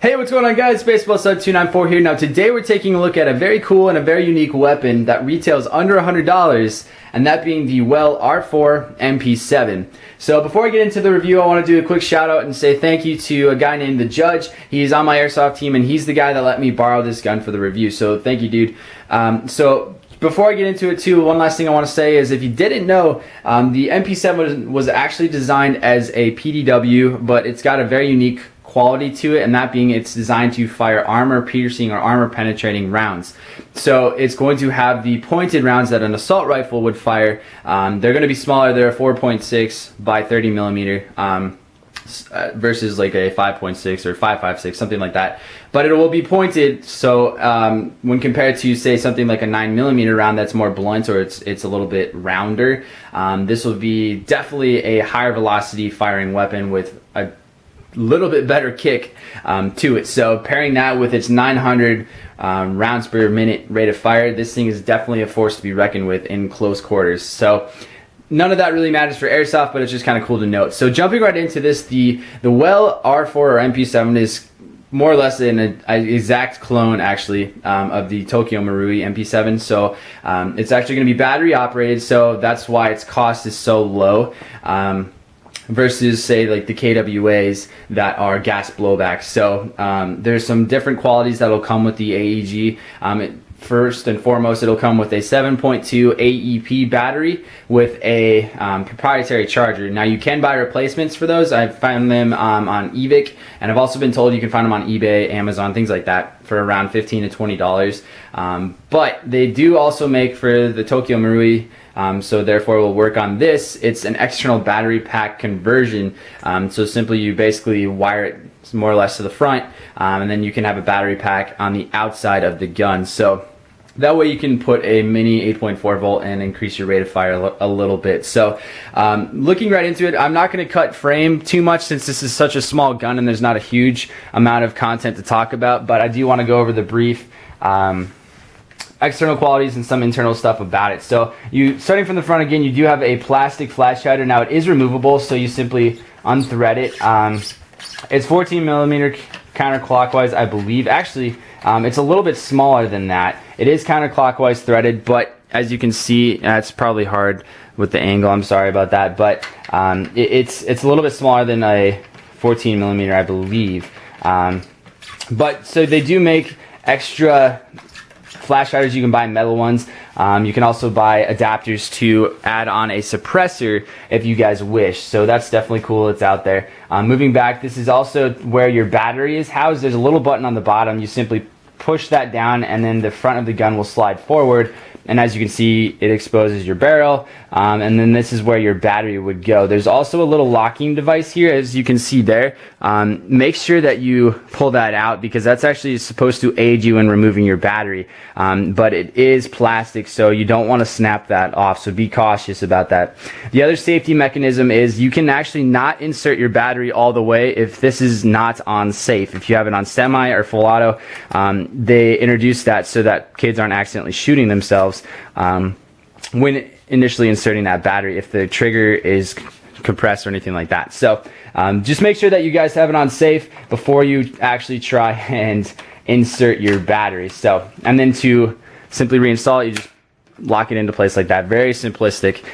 Hey, what's going on, guys? BaseballStud294 here. Now today we're taking a look at a very cool and a very unique weapon that retails under $100, and that being the R4 MP7. So before I get into the review, I want to do a quick shout out and say thank you to a guy named The Judge. He's on my airsoft team and he's the guy that let me borrow this gun for the review. So thank you, dude. Before I get into it too, one last thing I want to say is if you didn't know, the MP7 was actually designed as a PDW, but it's got a very unique quality to it, and that being it's designed to fire armor piercing or armor penetrating rounds. So it's going to have the pointed rounds that an assault rifle would fire. They're going to be smaller. They're a 4.6 by 30 millimeter versus like a 5.6 or 5.56, something like that. But it will be pointed, so when compared to say something like a 9mm round that's more blunt or it's a little bit rounder, this will be definitely a higher velocity firing weapon with a little bit better kick to it. So pairing that with its 900 rounds per minute rate of fire, this thing is definitely a force to be reckoned with in close quarters. So none of that really matters for airsoft, but it's just kind of cool to note. So jumping right into this, the R4 or MP7 is more or less an exact clone actually of the Tokyo Marui MP7. So it's actually going to be battery operated, so that's why its cost is so low. Versus say like the KWAs that are gas blowbacks. So there's some different qualities that'll come with the AEG. First and foremost, it'll come with a 7.2 AEP battery with a proprietary charger. Now you can buy replacements for those. I've found them on eBay, and I've also been told you can find them on eBay, Amazon, things like that for around $15 to $20. But they do also make for the Tokyo Marui, so therefore we'll work on this. It's an external battery pack conversion. So simply you basically wire it more or less to the front, and then you can have a battery pack on the outside of the gun. So that way you can put a mini 8.4 volt and increase your rate of fire a little bit. So looking right into it, I'm not going to cut frame too much since this is such a small gun and there's not a huge amount of content to talk about, but I do want to go over the brief external qualities and some internal stuff about it. So starting from the front again, you do have a plastic flash hider. Now it is removable, so you simply unthread it. It's 14mm counterclockwise, I believe. Actually, it's a little bit smaller than that. It is counterclockwise threaded, but as you can see, it's probably hard with the angle. I'm sorry about that, but it's a little bit smaller than a 14mm, I believe. But so they do make extra flash hiders. You can buy metal ones. You can also buy adapters to add on a suppressor if you guys wish. So that's definitely cool. It's out there. Moving back, this is also where your battery is housed. There's a little button on the bottom. You simply push that down and then the front of the gun will slide forward, and as you can see, it exposes your barrel, and then this is where your battery would go. There's also a little locking device here, as you can see there. Make sure that you pull that out because that's actually supposed to aid you in removing your battery, but it is plastic, so you don't want to snap that off, so be cautious about that. The other safety mechanism is you can actually not insert your battery all the way if this is not on safe. If you have it on semi or full auto, they introduce that so that kids aren't accidentally shooting themselves when initially inserting that battery if the trigger is compressed or anything like that. So just make sure that you guys have it on safe before you actually try and insert your battery. So, and then to simply reinstall it, you just lock it into place like that. Very simplistic.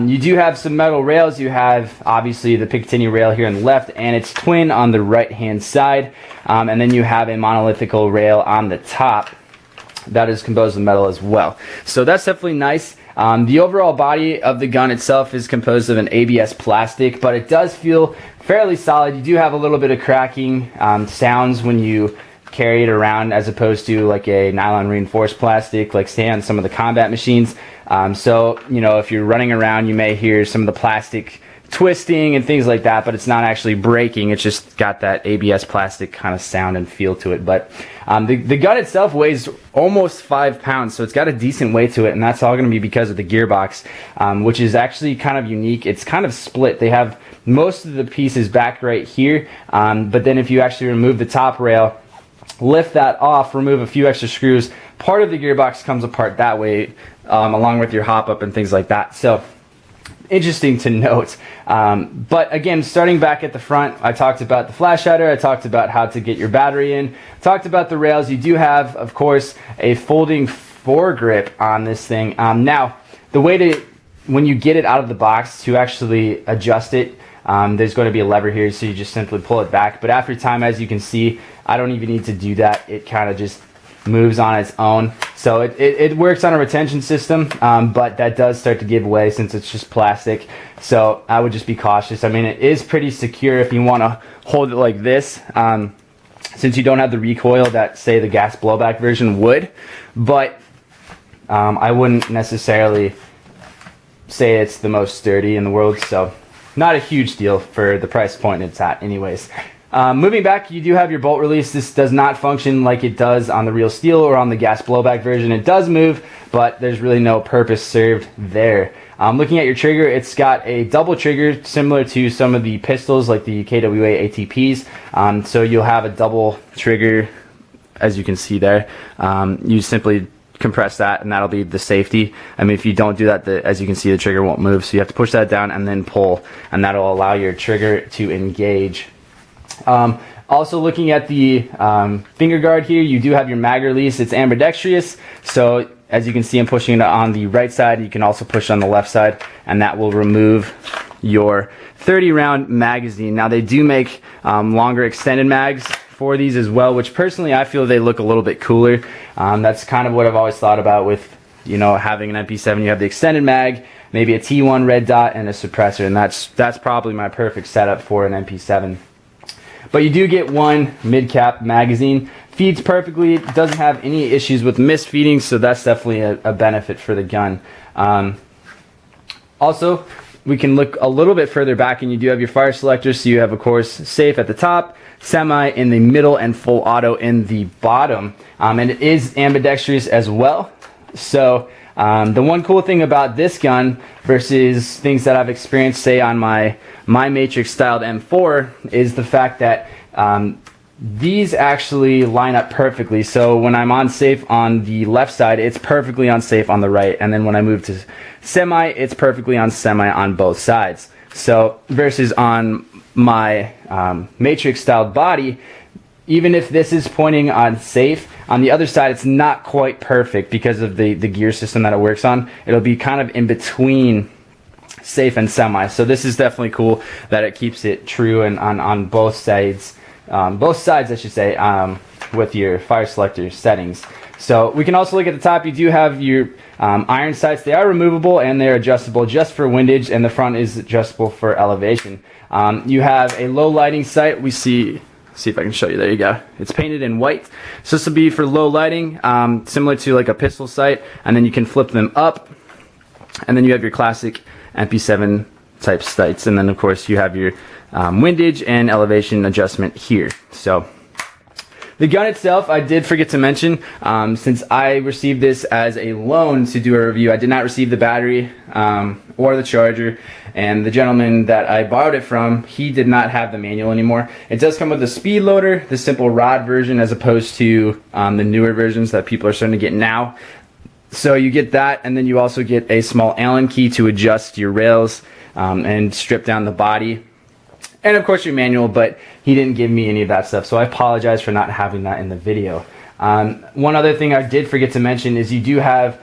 You do have some metal rails. You have obviously the Picatinny rail here on the left, and it's twin on the right hand side, and then you have a monolithical rail on the top that is composed of metal as well. So that's definitely nice. The overall body of the gun itself is composed of an ABS plastic, but it does feel fairly solid. You do have a little bit of cracking sounds when you carry it around, as opposed to like a nylon reinforced plastic like say on some of the combat machines. So you know, if you're running around, you may hear some of the plastic twisting and things like that, but it's not actually breaking. It's just got that ABS plastic kind of sound and feel to it. But the gun itself weighs almost 5 pounds, so it's got a decent weight to it, and that's all going to be because of the gearbox, which is actually kind of unique. It's kind of split. They have most of the pieces back right here, but then if you actually remove the top rail, lift that off, remove a few extra screws, part of the gearbox comes apart that way, along with your hop up and things like that. So interesting to note. But again, starting back at the front, I talked about the flash hider, I talked about how to get your battery in, talked about the rails. You do have, of course, a folding foregrip on this thing. Now, the way to, when you get it out of the box, to actually adjust it, there's going to be a lever here, so you just simply pull it back. But after time, as you can see, I don't even need to do that. It kind of just moves on its own. So it works on a retention system, but that does start to give way since it's just plastic. So I would just be cautious. I mean, it is pretty secure if you want to hold it like this, since you don't have the recoil that, say, the gas blowback version would. But I wouldn't necessarily say it's the most sturdy in the world, so not a huge deal for the price point it's at anyways. Moving back, you do have your bolt release. This does not function like it does on the real steel or on the gas blowback version. It does move, but there's really no purpose served there. Looking at your trigger, it's got a double trigger similar to some of the pistols like the KWA ATPs. So you'll have a double trigger, as you can see there. You simply compress that and that'll be the safety. I mean, if you don't do that, as you can see, the trigger won't move. So you have to push that down and then pull, and that'll allow your trigger to engage. Also looking at the finger guard here, you do have your mag release. It's ambidextrous, so as you can see, I'm pushing it on the right side. You can also push on the left side, and that will remove your 30 round magazine. Now they do make longer extended mags for these as well, which personally I feel they look a little bit cooler. That's kind of what I've always thought about with, you know, having an MP7. You have the extended mag, maybe a T1 red dot, and a suppressor, and that's probably my perfect setup for an MP7. But you do get one mid-cap magazine. Feeds perfectly, doesn't have any issues with misfeeding, so that's definitely a benefit for the gun. Also, we can look a little bit further back, and you do have your fire selector, so you have, of course, safe at the top, semi in the middle, and full auto in the bottom. And it is ambidextrous as well. So the one cool thing about this gun versus things that I've experienced, say, on my Matrix styled M4, is the fact that these actually line up perfectly. So when I'm on safe on the left side, it's perfectly on safe on the right, and then when I move to semi, it's perfectly on semi on both sides. So versus on my Matrix styled body, even if this is pointing on safe, on the other side it's not quite perfect because of the gear system that it works on. It'll be kind of in between safe and semi. So this is definitely cool that it keeps it true and on both sides. Both sides, I should say, with your fire selector settings. So we can also look at the top. You do have your iron sights. They are removable and they're adjustable just for windage, and the front is adjustable for elevation. You have a low lighting sight. We see if I can show you. There you go. It's painted in white. So this will be for low lighting, similar to like a pistol sight, and then you can flip them up, and then you have your classic MP7 type sights, and then of course you have your windage and elevation adjustment here. So the gun itself, I did forget to mention, since I received this as a loan to do a review, I did not receive the battery or the charger, and the gentleman that I borrowed it from, he did not have the manual anymore. It does come with a speed loader, the simple rod version, as opposed to the newer versions that people are starting to get now. So you get that, and then you also get a small Allen key to adjust your rails and strip down the body. And of course your manual, but he didn't give me any of that stuff, so I apologize for not having that in the video. One other thing I did forget to mention is you do have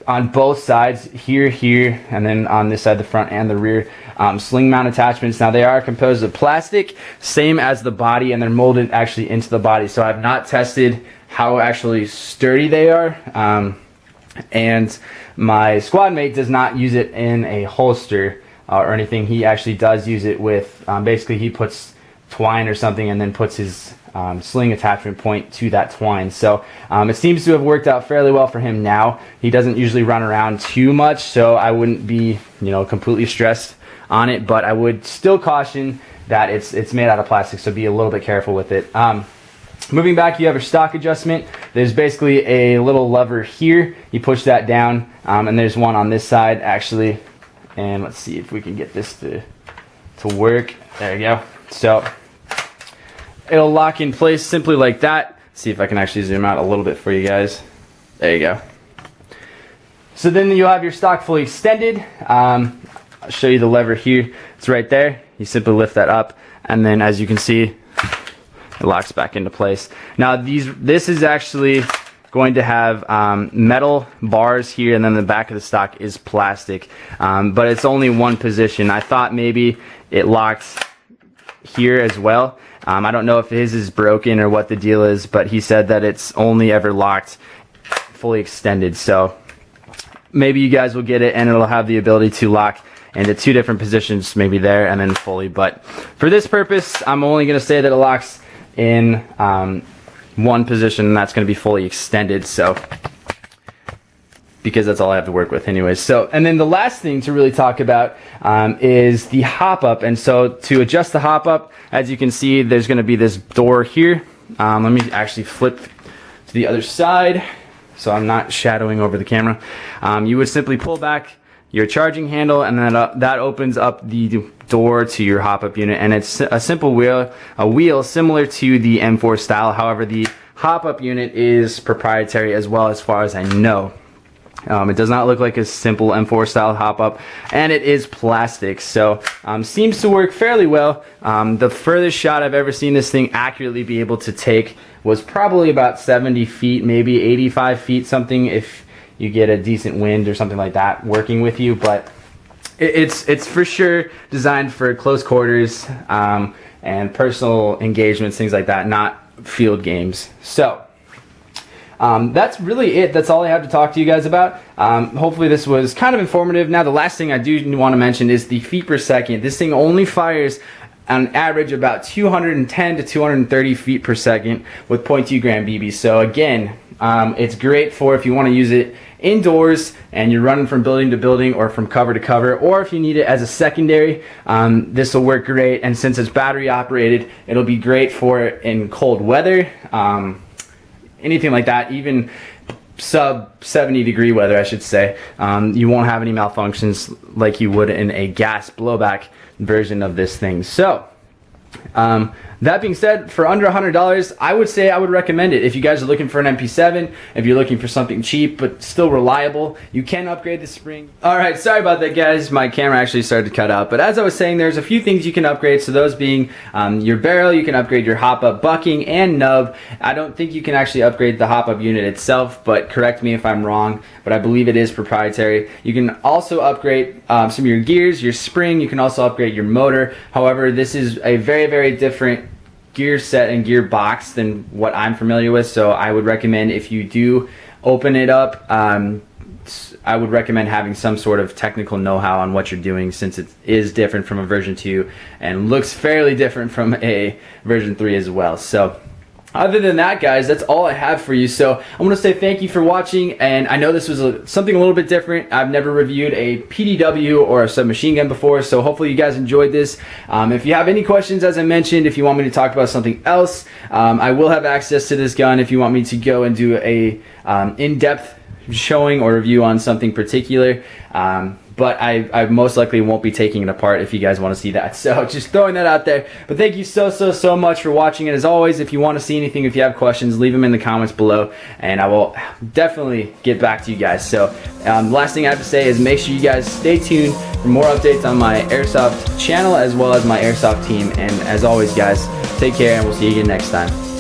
on both sides, here, and then on this side, the front and the rear, sling mount attachments. Now they are composed of plastic, same as the body, and they're molded actually into the body. So I've not tested how actually sturdy they are. And my squad mate does not use it in a holster or anything. He actually does use it with, basically he puts twine or something and then puts his sling attachment point to that twine. So it seems to have worked out fairly well for him now. He doesn't usually run around too much, so I wouldn't be, completely stressed on it, but I would still caution that it's made out of plastic, so be a little bit careful with it. Moving back, you have your stock adjustment. There's basically a little lever here. You push that down, and there's one on this side actually. And let's see if we can get this to work. There you go. So it'll lock in place simply like that. See if I can actually zoom out a little bit for you guys. There you go. So then you'll have your stock fully extended. I'll show you the lever here. It's right there. You simply lift that up, and then as you can see, it locks back into place. Now this is actually going to have metal bars here, and then the back of the stock is plastic, but it's only one position. I thought maybe it locks here as well. I don't know if his is broken or what the deal is, but he said that it's only ever locked fully extended. So maybe you guys will get it and it'll have the ability to lock into two different positions, maybe there and then fully. But for this purpose, I'm only going to say that it locks in one position, and that's going to be fully extended. So because that's all I have to work with anyways. So, and then the last thing to really talk about is the hop up. And so to adjust the hop up, as you can see, there's going to be this door here. Let me actually flip to the other side so I'm not shadowing over the camera. You would simply pull back your charging handle, and then that opens up the door to your hop up unit, and it's a simple wheel similar to the M4 style. However, the hop up unit is proprietary as well, as far as I know. It does not look like a simple M4 style hop up, and it is plastic, so seems to work fairly well. The furthest shot I've ever seen this thing accurately be able to take was probably about 70 feet, maybe 85 feet, something, if you get a decent wind or something like that working with you. But it's for sure designed for close quarters and personal engagements, things like that, not field games. So that's really it. That's all I have to talk to you guys about. Hopefully this was kind of informative. Now, the last thing I do want to mention is the feet per second. This thing only fires on average about 210 to 230 feet per second with 0.2 gram BB. So again, it's great for if you want to use it indoors and you're running from building to building or from cover to cover, or if you need it as a secondary, this will work great. And since it's battery operated, it'll be great for in cold weather, anything like that, even sub 70-degree weather, I should say. You won't have any malfunctions like you would in a gas blowback version of this thing. So that being said, for under $100, I would say I would recommend it. If you guys are looking for an MP7, if you're looking for something cheap but still reliable, you can upgrade the spring. Alright, sorry about that, guys. My camera actually started to cut out. But as I was saying, there's a few things you can upgrade. So those being your barrel, you can upgrade your hop-up bucking and nub. I don't think you can actually upgrade the hop-up unit itself, but correct me if I'm wrong, but I believe it is proprietary. You can also upgrade some of your gears, your spring. You can also upgrade your motor. However, this is a very, very different gear set and gear box than what I'm familiar with, so I would recommend, if you do open it up, I would recommend having some sort of technical know-how on what you're doing, since it is different from a version 2 and looks fairly different from a version 3 as well. So other than that, guys, that's all I have for you. So I want to say thank you for watching, and I know this was something a little bit different. I've never reviewed a PDW or a submachine gun before, so hopefully you guys enjoyed this. If you have any questions, as I mentioned, if you want me to talk about something else, I will have access to this gun if you want me to go and do a in-depth showing or review on something particular. But I most likely won't be taking it apart if you guys want to see that. So just throwing that out there. But thank you so much for watching. And as always, if you want to see anything, if you have questions, leave them in the comments below, and I will definitely get back to you guys. So last thing I have to say is make sure you guys stay tuned for more updates on my Airsoft channel as well as my Airsoft team. And as always, guys, take care, and we'll see you again next time.